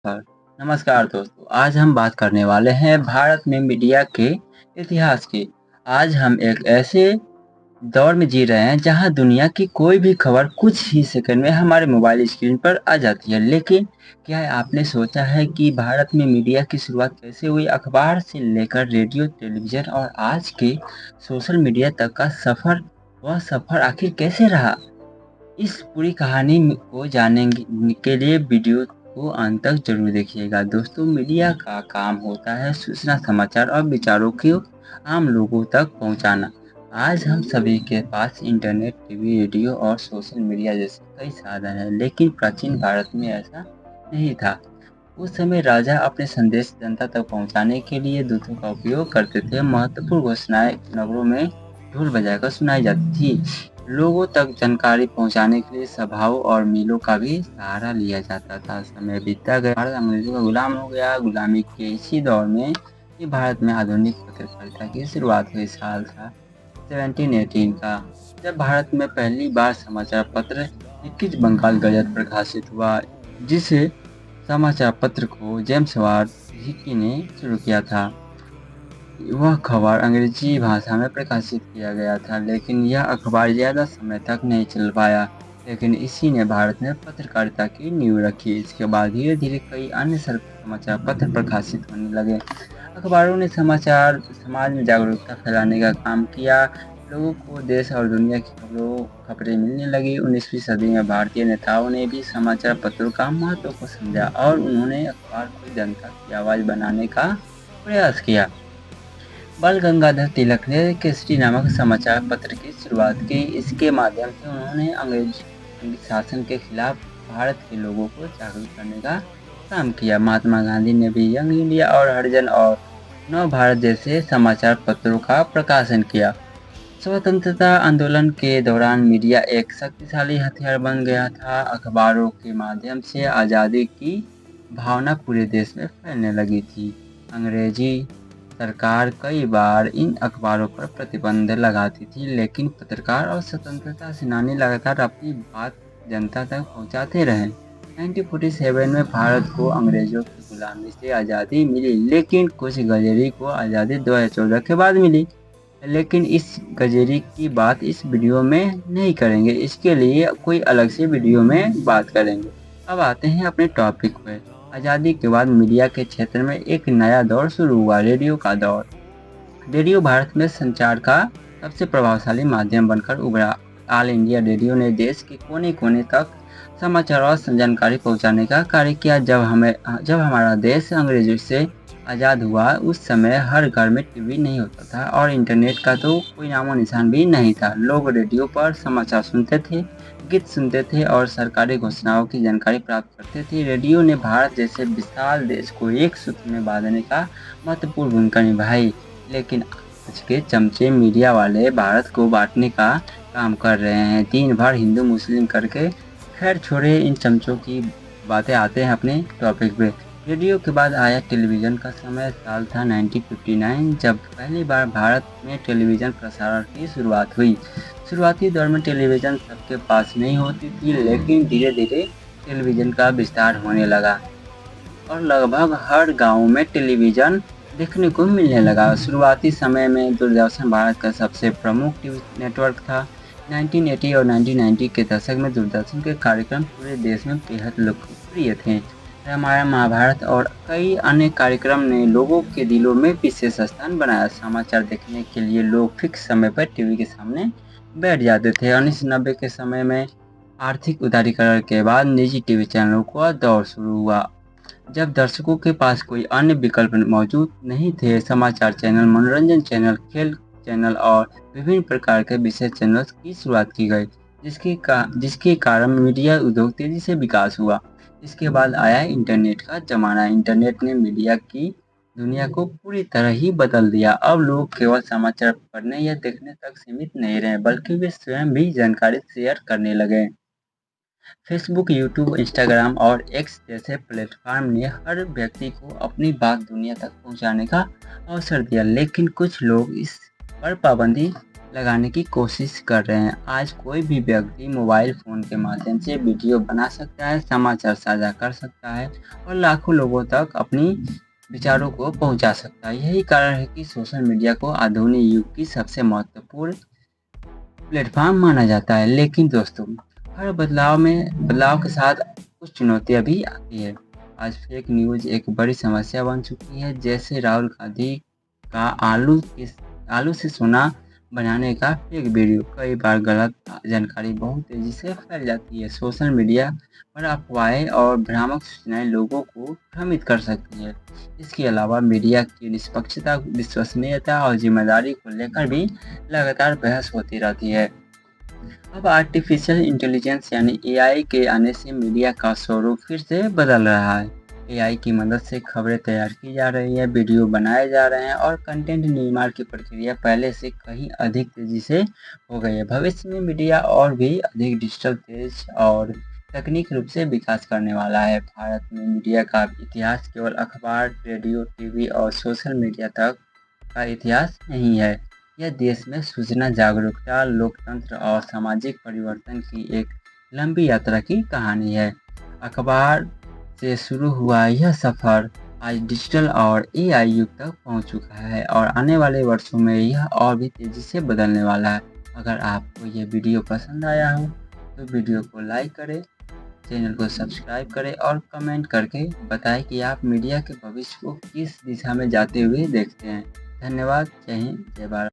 सफ़र। नमस्कार दोस्तों, आज हम बात करने वाले हैं भारत में मीडिया के इतिहास की। आज हम एक ऐसे दौर में जी रहे हैं जहां दुनिया की कोई भी खबर कुछ ही सेकंड में हमारे मोबाइल स्क्रीन पर आ जाती है। लेकिन क्या आपने सोचा है कि भारत में मीडिया की शुरुआत कैसे हुई? अखबार से लेकर रेडियो, टेलीविज़न और आज के सोशल मीडिया तक का वह सफ़र आखिर कैसे रहा? इस पूरी कहानी को जानने के लिए वीडियो को अंत तक जरूर देखिएगा। दोस्तों, मीडिया का काम होता है सूचना, समाचार और विचारों को आम लोगों तक पहुंचाना। आज हम सभी के पास इंटरनेट, टीवी, रेडियो और सोशल मीडिया जैसे कई साधन हैं, लेकिन प्राचीन भारत में ऐसा नहीं था। उस समय राजा अपने संदेश जनता तक पहुंचाने के लिए दूतों का उपयोग करते थे। महत्वपूर्ण घोषणाएं नगरों में ढोल बजाकर सुनाई जाती थी। लोगों तक जानकारी पहुंचाने के लिए सभाओं और मीलों का भी सहारा लिया जाता था। समय बीतता गया, भारत अंग्रेजों का गुलाम हो गया। गुलामी के इसी दौर में ही भारत में आधुनिक पत्रकारिता की शुरुआत हुई। साल था 1718 का, जब भारत में पहली बार समाचार पत्र लिखित बंगाल गजट प्रकाशित हुआ, जिसे समाचार पत्र को जेम्स वार्ड हिकी ने शुरू किया था। वह खबर अंग्रेजी भाषा में प्रकाशित किया गया था, लेकिन यह अखबार ज़्यादा समय तक नहीं चल पाया। लेकिन इसी ने भारत में पत्रकारिता की नींव रखी। इसके बाद धीरे धीरे कई अन्य समाचार पत्र प्रकाशित होने लगे। अखबारों ने समाज में जागरूकता फैलाने का काम किया। लोगों को देश और दुनिया की खबरें मिलने लगी। 19वीं सदी में भारतीय नेताओं ने भी समाचार पत्रों का महत्व को समझा और उन्होंने अखबार को जनता की आवाज़ बनाने का प्रयास किया। बाल गंगाधर तिलक ने केसरी नामक समाचार पत्र की शुरुआत की। इसके माध्यम से उन्होंने अंग्रेजी शासन के खिलाफ भारत के लोगों को जागरूक करने का काम किया। महात्मा गांधी ने भी यंग इंडिया और हरिजन और नव भारत जैसे समाचार पत्रों का प्रकाशन किया। स्वतंत्रता आंदोलन के दौरान मीडिया एक शक्तिशाली हथियार बन गया था। अखबारों के माध्यम से आज़ादी की भावना पूरे देश में फैलने लगी थी। अंग्रेजी सरकार कई बार इन अखबारों पर प्रतिबंध लगाती थी, लेकिन पत्रकार और स्वतंत्रता सेनानी लगातार अपनी बात जनता तक पहुंचाते रहे। 1947 में भारत को अंग्रेजों की गुलामी से आज़ादी मिली, लेकिन कुछ गजेरी को आज़ादी 2014 के बाद मिली। लेकिन इस गजेरी की बात इस वीडियो में नहीं करेंगे, इसके लिए कोई अलग से वीडियो में बात करेंगे। अब आते हैं अपने टॉपिक पे। आज़ादी के बाद मीडिया के क्षेत्र में एक नया दौर शुरू हुआ, रेडियो का दौर। रेडियो भारत में संचार का सबसे प्रभावशाली माध्यम बनकर उभरा। ऑल इंडिया रेडियो ने देश के कोने कोने तक समाचार और जानकारी पहुंचाने का कार्य किया। जब हमारा देश अंग्रेजों से आज़ाद हुआ, उस समय हर घर में टीवी नहीं होता था और इंटरनेट का तो कोई नामो निशान भी नहीं था। लोग रेडियो पर समाचार सुनते थे, गीत सुनते थे और सरकारी घोषणाओं की जानकारी प्राप्त करते थे। रेडियो ने भारत जैसे विशाल देश को एक सूत्र में बांधने का महत्वपूर्ण भूमिका निभाई। लेकिन आज के चमचे मीडिया वाले भारत को बांटने का काम कर रहे हैं, दिन भर हिंदू मुस्लिम करके। खैर छोड़े इन चमचों की बातें, आते हैं अपने टॉपिक पे। रेडियो के बाद आया टेलीविज़न का समय। साल था 1959, जब पहली बार भारत में टेलीविज़न प्रसारण की शुरुआत हुई। शुरुआती दौर में टेलीविज़न सबके पास नहीं होती थी, लेकिन धीरे धीरे टेलीविज़न का विस्तार होने लगा और लगभग हर गांव में टेलीविज़न देखने को मिलने लगा। शुरुआती समय में दूरदर्शन भारत का सबसे प्रमुख टीवी नेटवर्क था। 1980 और 1990 के दशक में दूरदर्शन के कार्यक्रम पूरे देश में बेहद लोकप्रिय थे। रामायण, महाभारत और कई अन्य कार्यक्रम ने लोगों के दिलों में विशेष स्थान बनाया। समाचार देखने के लिए लोग फिक्स समय पर टीवी के सामने बैठ जाते थे। 1990 के समय में आर्थिक उदारीकरण के बाद निजी टीवी चैनलों का दौर शुरू हुआ। जब दर्शकों के पास कोई अन्य विकल्प मौजूद नहीं थे, समाचार चैनल, मनोरंजन चैनल, खेल चैनल और विभिन्न प्रकार के विशेष चैनल की शुरुआत की गई, जिसके कारण मीडिया उद्योग तेजी से विकास हुआ। इसके बाद आया इंटरनेट का जमाना। इंटरनेट ने मीडिया की दुनिया को पूरी तरह ही बदल दिया। अब लोग केवल समाचार पढ़ने या देखने तक सीमित नहीं रहे, बल्कि वे स्वयं भी जानकारी शेयर करने लगे। फेसबुक, यूट्यूब, इंस्टाग्राम और एक्स जैसे प्लेटफॉर्म ने हर व्यक्ति को अपनी बात दुनिया तक पहुंचाने का अवसर दिया, लेकिन कुछ लोग इस पर पाबंदी लगाने की कोशिश कर रहे हैं। आज कोई भी व्यक्ति मोबाइल फ़ोन के माध्यम से वीडियो बना सकता है, समाचार साझा कर सकता है और लाखों लोगों तक अपनी विचारों को पहुंचा सकता है। यही कारण है कि सोशल मीडिया को आधुनिक युग की सबसे महत्वपूर्ण प्लेटफ़ॉर्म माना जाता है। लेकिन दोस्तों, हर बदलाव के साथ कुछ चुनौतियाँ भी आती है। आज फेक न्यूज़ एक बड़ी समस्या बन चुकी है, जैसे राहुल गांधी का आलू से सोना बनाने का फेक वीडियो। कई बार गलत जानकारी बहुत तेज़ी से फैल जाती है। सोशल मीडिया पर अफवाहें और भ्रामक सूचनाएँ लोगों को भ्रमित कर सकती है। इसके अलावा मीडिया की निष्पक्षता, विश्वसनीयता और ज़िम्मेदारी को लेकर भी लगातार बहस होती रहती है। अब आर्टिफिशियल इंटेलिजेंस यानी एआई के आने से मीडिया का स्वरूप फिर से बदल रहा है। एआई की मदद से खबरें तैयार की जा रही है, वीडियो बनाए जा रहे हैं और कंटेंट निर्माण की प्रक्रिया पहले से कहीं अधिक तेजी से हो गई है। भविष्य में मीडिया और भी अधिक डिजिटल, तेज और तकनीक रूप से विकास करने वाला है। भारत में मीडिया का इतिहास केवल अखबार, रेडियो, टीवी और सोशल मीडिया तक का इतिहास नहीं है। यह देश में सूचना जागरूकता, लोकतंत्र और सामाजिक परिवर्तन की एक लंबी यात्रा की कहानी है। अखबार से शुरू हुआ यह सफ़र आज डिजिटल और एआई युग तक पहुंच चुका है और आने वाले वर्षों में यह और भी तेज़ी से बदलने वाला है। अगर आपको ये वीडियो पसंद आया हो तो वीडियो को लाइक करें, चैनल को सब्सक्राइब करें और कमेंट करके बताएं कि आप मीडिया के भविष्य को किस दिशा में जाते हुए देखते हैं। धन्यवाद। जय हिंद, जय भारत।